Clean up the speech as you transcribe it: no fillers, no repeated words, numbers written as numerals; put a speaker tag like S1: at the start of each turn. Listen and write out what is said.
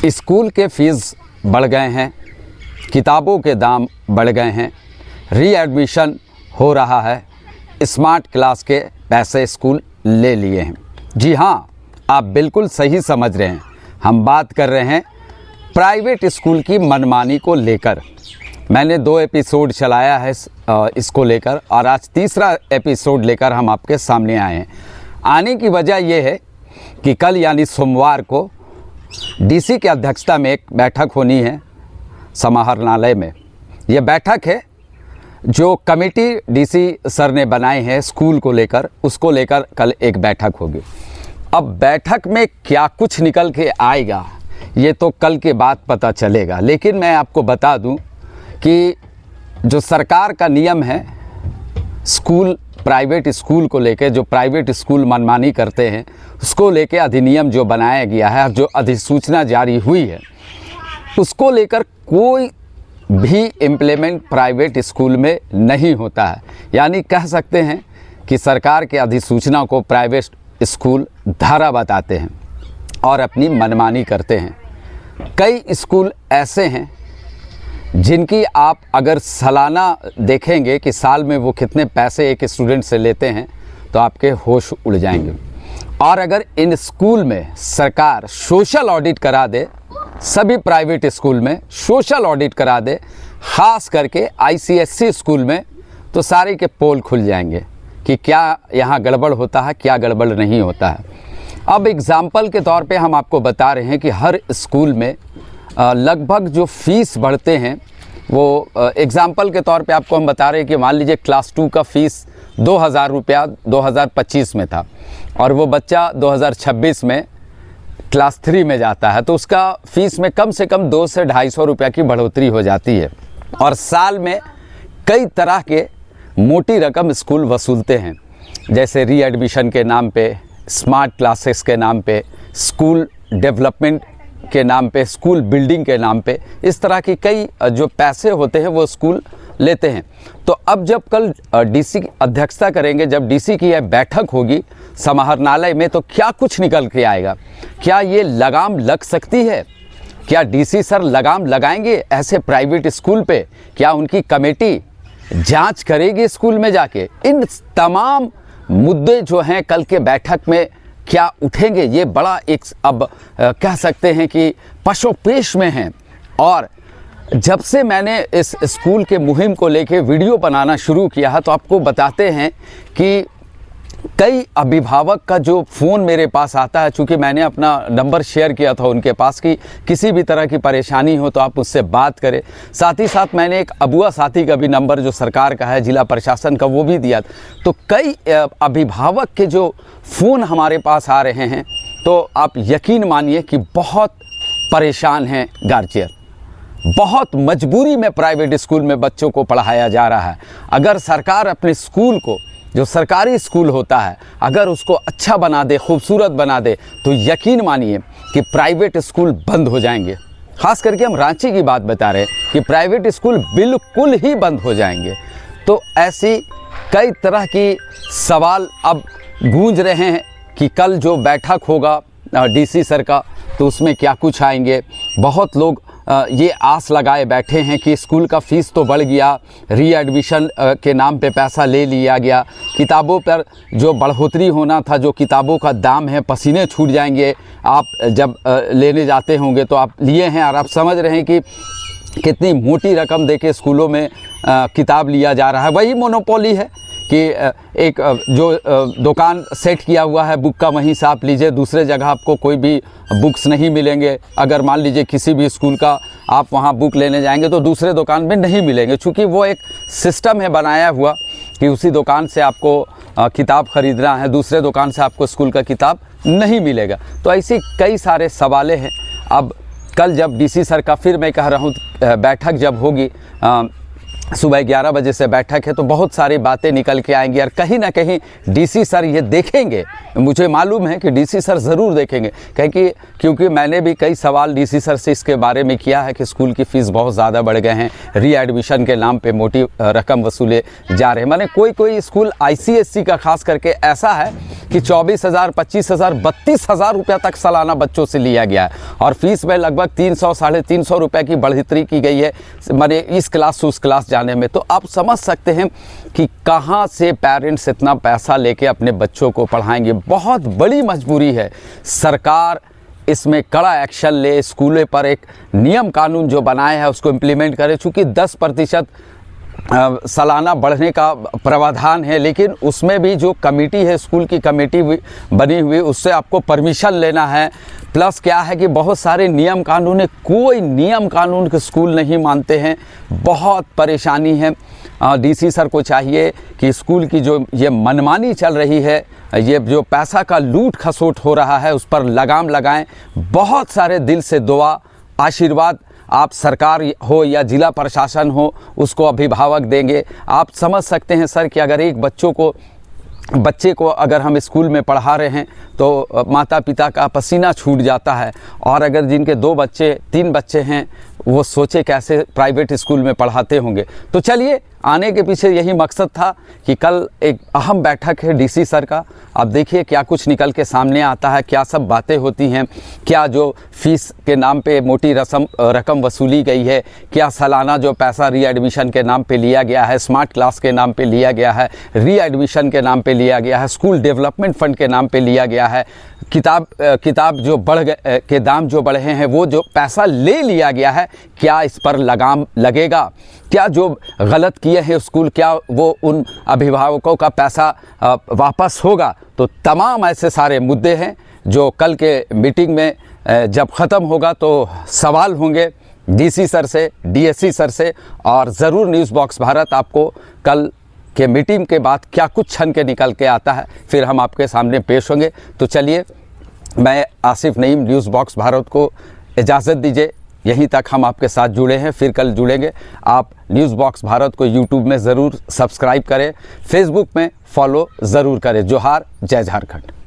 S1: School के fees बढ़ गए हैं, किताबों के दाम बढ़ गए हैं, रीएडमिशन हो रहा है, स्मार्ट क्लास के पैसे स्कूल ले लिए हैं। जी हाँ, आप बिल्कुल सही समझ रहे हैं। हम बात कर रहे हैं प्राइवेट स्कूल की मनमानी को लेकर। मैंने 2 एपिसोड चलाया है इसको लेकर और आज तीसरा एपिसोड लेकर हम आपके सामने आए हैं। आने की वजह यह है कि कल यानी सोमवार को डीसी की अध्यक्षता में एक बैठक होनी है समाहरणालय में। यह बैठक है जो कमेटी डीसी सर ने बनाए हैं स्कूल को लेकर, उसको लेकर कल एक बैठक होगी। अब बैठक में क्या कुछ निकल के आएगा ये तो कल के बाद पता चलेगा, लेकिन मैं आपको बता दूं कि जो सरकार का नियम है स्कूल, प्राइवेट स्कूल को लेकर, जो प्राइवेट स्कूल मनमानी करते हैं उसको लेकर अधिनियम जो बनाया गया है, जो अधिसूचना जारी हुई है, उसको लेकर कोई भी इम्प्लीमेंट प्राइवेट स्कूल में नहीं होता है। यानी कह सकते हैं कि सरकार के अधिसूचना को प्राइवेट स्कूल धारा बताते हैं और अपनी मनमानी करते हैं। कई स्कूल ऐसे हैं जिनकी आप अगर सालाना देखेंगे कि साल में वो कितने पैसे एक स्टूडेंट से लेते हैं तो आपके होश उड़ जाएंगे। और अगर इन स्कूल में सरकार सोशल ऑडिट करा दे, सभी प्राइवेट स्कूल में सोशल ऑडिट करा दे, ख़ास करके आईसीएसई स्कूल में, तो सारे के पोल खुल जाएंगे कि क्या यहाँ गड़बड़ होता है, क्या गड़बड़ नहीं होता है। अब एग्ज़ाम्पल के तौर पे हम आपको बता रहे हैं कि हर स्कूल में लगभग जो फ़ीस बढ़ते हैं वो एग्ज़ाम्पल के तौर पे आपको हम बता रहे हैं कि मान लीजिए क्लास 2 का फ़ीस 2000 रुपया 2025 में था और वो बच्चा 2026 में क्लास 3 में जाता है, तो उसका फ़ीस में कम से कम 200 से 250 रुपया की बढ़ोतरी हो जाती है। और साल में कई तरह के मोटी रकम स्कूल वसूलते हैं, जैसे रीएडमिशन के नाम पे, स्मार्ट क्लासेस के नाम पे, स्कूल डेवलपमेंट के नाम पे, स्कूल बिल्डिंग के नाम पे, इस तरह की कई जो पैसे होते हैं वो स्कूल लेते हैं। तो अब जब कल डीसी की अध्यक्षता करेंगे, जब डीसी की यह बैठक होगी समाहरणालय में, तो क्या कुछ निकल के आएगा? क्या ये लगाम लग सकती है? क्या डीसी सर लगाम लगाएंगे ऐसे प्राइवेट स्कूल पे? क्या उनकी कमेटी जांच करेगी स्कूल में जाके? इन तमाम मुद्दे जो हैं कल के बैठक में क्या उठेंगे, ये बड़ा एक अब कह सकते हैं कि पशोपेश में हैं। और जब से मैंने इस स्कूल के मुहिम को लेके वीडियो बनाना शुरू किया है, तो आपको बताते हैं कि कई अभिभावक का जो फ़ोन मेरे पास आता है, चूँकि मैंने अपना नंबर शेयर किया था उनके पास कि किसी भी तरह की परेशानी हो तो आप मुझसे बात करें। साथ ही साथ मैंने एक अबुआ साथी का भी नंबर जो सरकार का है, जिला प्रशासन का, वो भी दिया। तो कई अभिभावक के जो फ़ोन हमारे पास आ रहे हैं, तो आप यकीन मानिए कि बहुत परेशान हैं गार्जियन। बहुत मजबूरी में प्राइवेट स्कूल में बच्चों को पढ़ाया जा रहा है। अगर सरकार अपने स्कूल को, जो सरकारी स्कूल होता है, अगर उसको अच्छा बना दे, खूबसूरत बना दे, तो यकीन मानिए कि प्राइवेट स्कूल बंद हो जाएंगे। ख़ास करके हम रांची की बात बता रहे हैं कि प्राइवेट स्कूल बिल्कुल ही बंद हो जाएंगे। तो ऐसी कई तरह की सवाल अब गूंज रहे हैं कि कल जो बैठक होगा डीसी सर का, तो उसमें क्या कुछ आएंगे। बहुत लोग ये आस लगाए बैठे हैं कि स्कूल का फ़ीस तो बढ़ गया, रीएडमिशन के नाम पे पैसा ले लिया गया, किताबों पर जो बढ़ोतरी होना था, जो किताबों का दाम है, पसीने छूट जाएंगे आप जब लेने जाते होंगे। तो आप लिए हैं और आप समझ रहे हैं कि कितनी मोटी रकम देके स्कूलों में किताब लिया जा रहा है। वही मोनोपोली है कि एक जो दुकान सेट किया हुआ है बुक का, वहीं से आप लीजिए, दूसरे जगह आपको कोई भी बुक्स नहीं मिलेंगे। अगर मान लीजिए किसी भी स्कूल का आप वहाँ बुक लेने जाएंगे तो दूसरे दुकान में नहीं मिलेंगे, चूँकि वो एक सिस्टम है बनाया हुआ कि उसी दुकान से आपको किताब ख़रीदना है, दूसरे दुकान से आपको स्कूल का किताब नहीं मिलेगा। तो ऐसी कई सारे सवालें हैं। अब कल जब डीसी सर का, फिर मैं कह रहा हूँ, बैठक जब होगी सुबह 11 बजे से बैठक है, तो बहुत सारी बातें निकल के आएंगी और कहीं ना कहीं डीसी सर ये देखेंगे। मुझे मालूम है कि डीसी सर ज़रूर देखेंगे, क्योंकि मैंने भी कई सवाल डीसी सर से इसके बारे में किया है कि स्कूल की फ़ीस बहुत ज़्यादा बढ़ गए हैं, रीएडमिशन के नाम पे मोटी रकम वसूले जा रहे हैं। माने कोई स्कूल ICSC का खास करके ऐसा है कि 24,000, 25,000, 32,000 रुपया तक सालाना बच्चों से लिया गया है और फीस में लगभग 300, 350 रुपये की बढ़ोतरी की गई है, माने इस क्लास से उस क्लास जाने में। तो आप समझ सकते हैं कि कहाँ से पेरेंट्स इतना पैसा लेके अपने बच्चों को पढ़ाएंगे। बहुत बड़ी मजबूरी है, सरकार इसमें कड़ा एक्शन ले, स्कूलों पर एक नियम कानून जो बनाया है उसको इम्प्लीमेंट करे। चूँकि 10% सालाना बढ़ने का प्रावधान है, लेकिन उसमें भी जो कमेटी है, स्कूल की कमेटी बनी हुई, उससे आपको परमिशन लेना है। प्लस क्या है कि बहुत सारे नियम कानून है, कोई नियम कानून के स्कूल नहीं मानते हैं, बहुत परेशानी है। डीसी सर को चाहिए कि स्कूल की जो ये मनमानी चल रही है, ये जो पैसा का लूट खसोट हो रहा है, उस पर लगाम लगाएं। बहुत सारे दिल से दुआ आशीर्वाद आप सरकार हो या ज़िला प्रशासन हो उसको अभिभावक देंगे। आप समझ सकते हैं सर कि अगर एक बच्चे को अगर हम स्कूल में पढ़ा रहे हैं तो माता पिता का पसीना छूट जाता है, और अगर जिनके 2 बच्चे 3 बच्चे हैं वो सोचे कैसे प्राइवेट स्कूल में पढ़ाते होंगे। तो चलिए, आने के पीछे यही मकसद था कि कल एक अहम बैठक है डीसी सर का। अब देखिए क्या कुछ निकल के सामने आता है, क्या सब बातें होती हैं, क्या जो फीस के नाम पे मोटी रकम वसूली गई है, क्या सालाना जो पैसा रीएडमिशन के नाम पे लिया गया है, स्मार्ट क्लास के नाम पे लिया गया है, रीएडमिशन के नाम पे लिया गया है, स्कूल डेवलपमेंट फंड के नाम पे लिया गया है, किताब जो बढ़ गए के दाम जो बढ़े हैं, वो जो पैसा ले लिया गया है, क्या इस पर लगाम लगेगा? क्या जो गलत किए हैं स्कूल, क्या वो उन अभिभावकों का पैसा वापस होगा? तो तमाम ऐसे सारे मुद्दे हैं जो कल के मीटिंग में जब ख़त्म होगा तो सवाल होंगे डीसी सर से, डीएससी सर से, और ज़रूर न्यूज़ बॉक्स भारत आपको कल के मीटिंग के बाद क्या कुछ छन के निकल के आता है फिर हम आपके सामने पेश होंगे। तो चलिए, मैं आसिफ नईम न्यूज़ बॉक्स भारत को इजाज़त दीजिए। यहीं तक हम आपके साथ जुड़े हैं, फिर कल जुड़ेंगे। आप न्यूज़ बॉक्स भारत को यूट्यूब में ज़रूर सब्सक्राइब करें, फेसबुक में फॉलो ज़रूर करें। जोहार, जय झारखंड।